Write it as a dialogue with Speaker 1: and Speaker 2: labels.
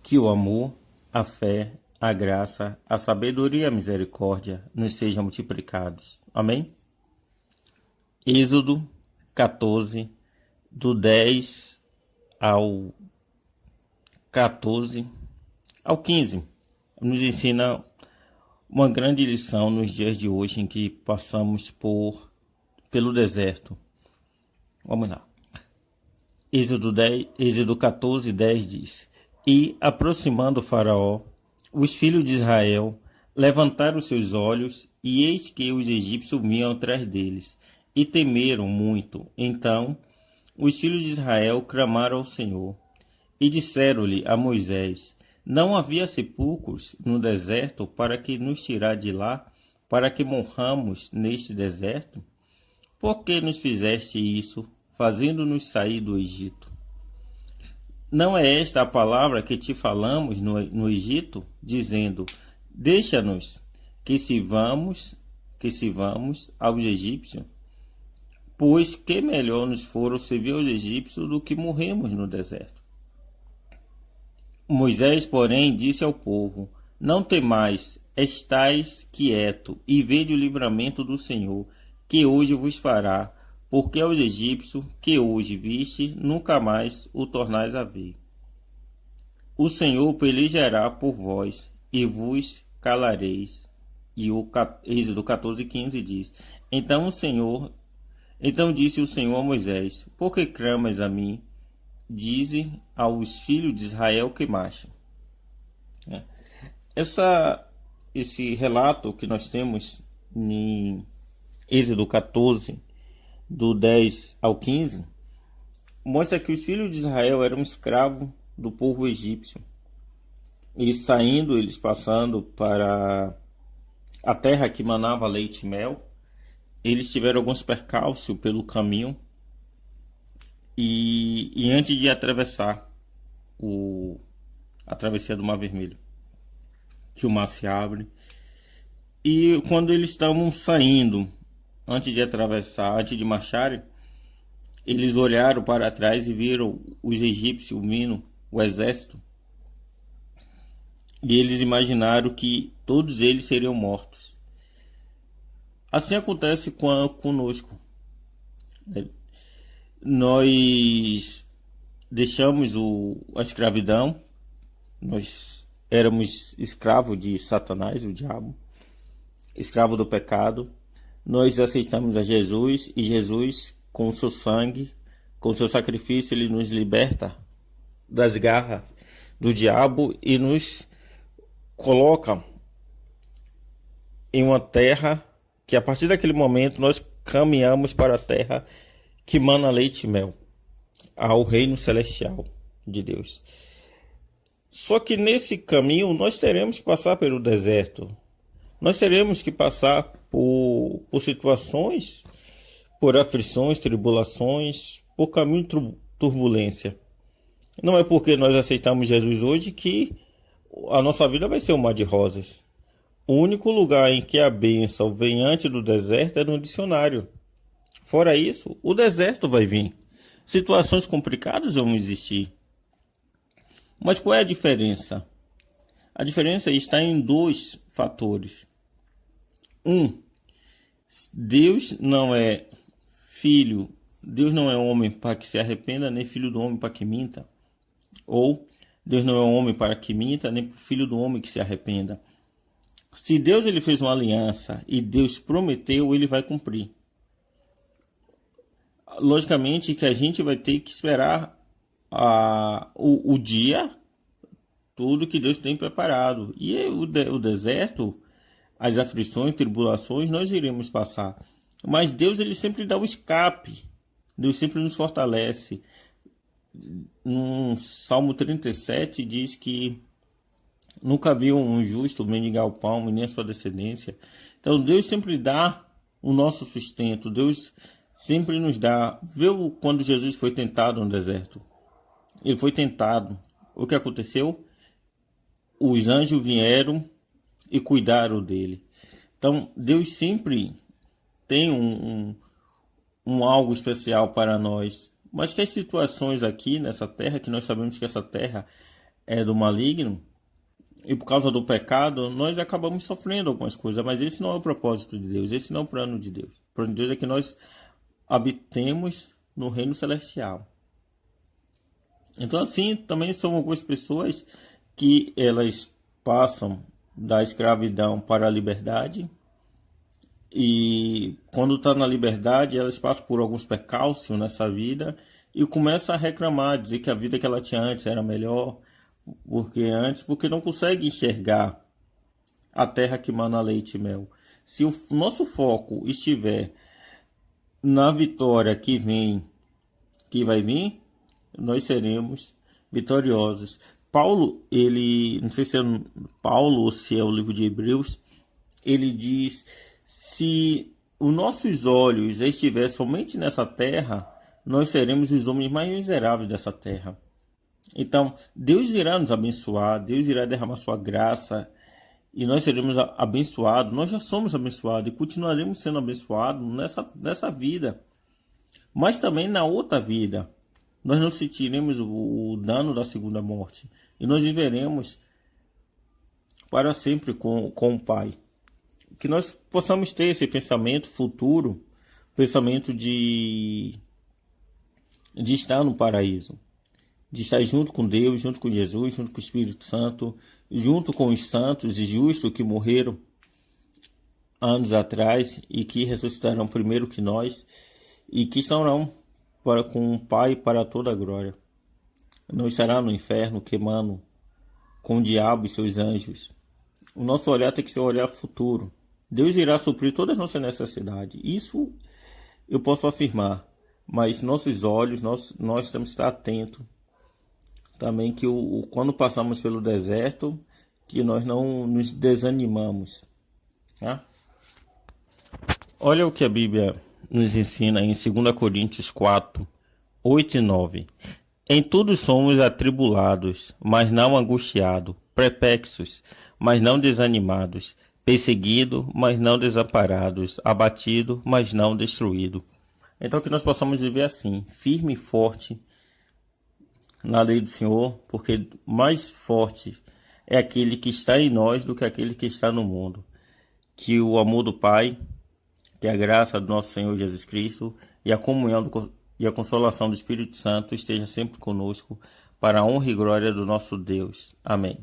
Speaker 1: Que o amor, a fé, a graça, a sabedoria e a misericórdia nos sejam multiplicados. Amém? Êxodo 14, do 10 ao 14 ao 15, nos ensina uma grande lição nos dias de hoje em que passamos pelo deserto. Vamos lá. Êxodo 14, 10 diz: E, aproximando o faraó, os filhos de Israel levantaram seus olhos, e eis que os egípcios vinham atrás deles, e temeram muito. Então os filhos de Israel clamaram ao Senhor, e disseram-lhe a Moisés: Não havia sepulcros no deserto para que nos tirar de lá, para que morramos neste deserto? Por que nos fizeste isso, fazendo-nos sair do Egito? Não é esta a palavra que te falamos no Egito, dizendo: Deixa-nos que sirvamos aos egípcios? Pois que melhor nos fora servir aos egípcios do que morrermos no deserto. Moisés, porém, disse ao povo: Não temais, estais quieto, e vede o livramento do Senhor, que hoje vos fará, porque aos egípcios que hoje viste, nunca mais o tornais a ver. O Senhor pelejará por vós, e vos calareis. E o Êxodo 14:15 diz: Então disse o Senhor a Moisés: Por que clamas a mim? Dize aos filhos de Israel que marchem. Esse relato que nós temos em Êxodo 14, do 10 ao 15, mostra que os filhos de Israel eram escravos do povo egípcio. Eles passando para a terra que manava leite e mel, eles tiveram alguns percalços pelo caminho, e antes de atravessar a travessia do Mar Vermelho, que o mar se abre, e quando eles estavam saindo, antes de atravessar, antes de marcharem, eles olharam para trás e viram os egípcios vindo, o exército, e eles imaginaram que todos eles seriam mortos. Assim acontece conosco. Nós deixamos a escravidão, nós éramos escravos de Satanás, o diabo, escravo do pecado. Nós aceitamos a Jesus, e Jesus, com o seu sangue, com o seu sacrifício, ele nos liberta das garras do diabo e nos coloca em uma terra que, a partir daquele momento, nós caminhamos para a terra que mana leite e mel, ao reino celestial de Deus. Só que nesse caminho nós teremos que passar pelo deserto. Nós teremos que passar por situações, por aflições, tribulações, por caminho de turbulência. Não é porque nós aceitamos Jesus hoje que a nossa vida vai ser um mar de rosas. O único lugar em que a bênção vem antes do deserto é no dicionário. Fora isso, o deserto vai vir. Situações complicadas vão existir. Mas qual é a diferença? A diferença está em dois fatores. Deus não é filho, Deus não é homem para que se arrependa, nem filho do homem para que minta. Ou Deus não é homem para que minta, nem filho do homem que se arrependa. Se Deus ele fez uma aliança e Deus prometeu, ele vai cumprir. Logicamente que a gente vai ter que esperar o dia, tudo que Deus tem preparado. E o deserto, as aflições, tribulações, nós iremos passar. Mas Deus ele sempre dá o escape. Deus sempre nos fortalece. No Salmo 37 diz que nunca viu um justo mendigar o pão, nem a sua descendência. Então Deus sempre dá o nosso sustento. Deus sempre nos dá. Viu quando Jesus foi tentado no deserto? Ele foi tentado. O que aconteceu? Os anjos vieram e cuidaram dele. Então, Deus sempre tem um algo especial para nós. Mas que as situações aqui nessa terra, que nós sabemos que essa terra do maligno, e por causa do pecado, nós acabamos sofrendo algumas coisas, mas esse não é o propósito de Deus, esse não é o plano de Deus. O plano de Deus é que nós habitemos no reino celestial. Então, assim, também são algumas pessoas que elas passam da escravidão para a liberdade, e quando está na liberdade, elas passam por alguns percalços nessa vida e começam a reclamar, dizer que a vida que ela tinha antes era melhor, porque não consegue enxergar a terra que mana leite e mel. Se o nosso foco estiver na vitória que vai vir, nós seremos vitoriosos. Paulo, não sei se é Paulo ou se é o livro de Hebreus, ele diz: se os nossos olhos estiverem somente nessa terra, nós seremos os homens mais miseráveis dessa terra. Então, Deus irá nos abençoar, Deus irá derramar sua graça, e nós seremos abençoados. Nós já somos abençoados e continuaremos sendo abençoados nessa vida, mas também na outra vida. Nós não sentiremos o dano da segunda morte e nós viveremos para sempre com o Pai. Que nós possamos ter esse pensamento futuro, pensamento de estar no paraíso, de estar junto com Deus, junto com Jesus, junto com o Espírito Santo, junto com os santos e justos que morreram anos atrás e que ressuscitarão primeiro que nós e que estarão com o Pai para toda a glória. Não estará no inferno queimando com o diabo e seus anjos. O nosso olhar tem que ser um olhar futuro. Deus irá suprir todas as nossas necessidades. Isso eu posso afirmar. Mas nossos olhos, nós temos que estar atentos. Também que quando passamos pelo deserto, que nós não nos desanimamos. Tá? Olha o que a Bíblia nos ensina em 2 Coríntios 4, 8 e 9. Em tudo somos atribulados, mas não angustiados, perplexos, mas não desanimados, perseguidos, mas não desamparados, abatidos, mas não destruídos. Então que nós possamos viver assim, firme e forte na lei do Senhor, porque mais forte é aquele que está em nós do que aquele que está no mundo. Que o amor do Pai, que a graça do nosso Senhor Jesus Cristo e a comunhão e a consolação do Espírito Santo esteja sempre conosco, para a honra e glória do nosso Deus. Amém.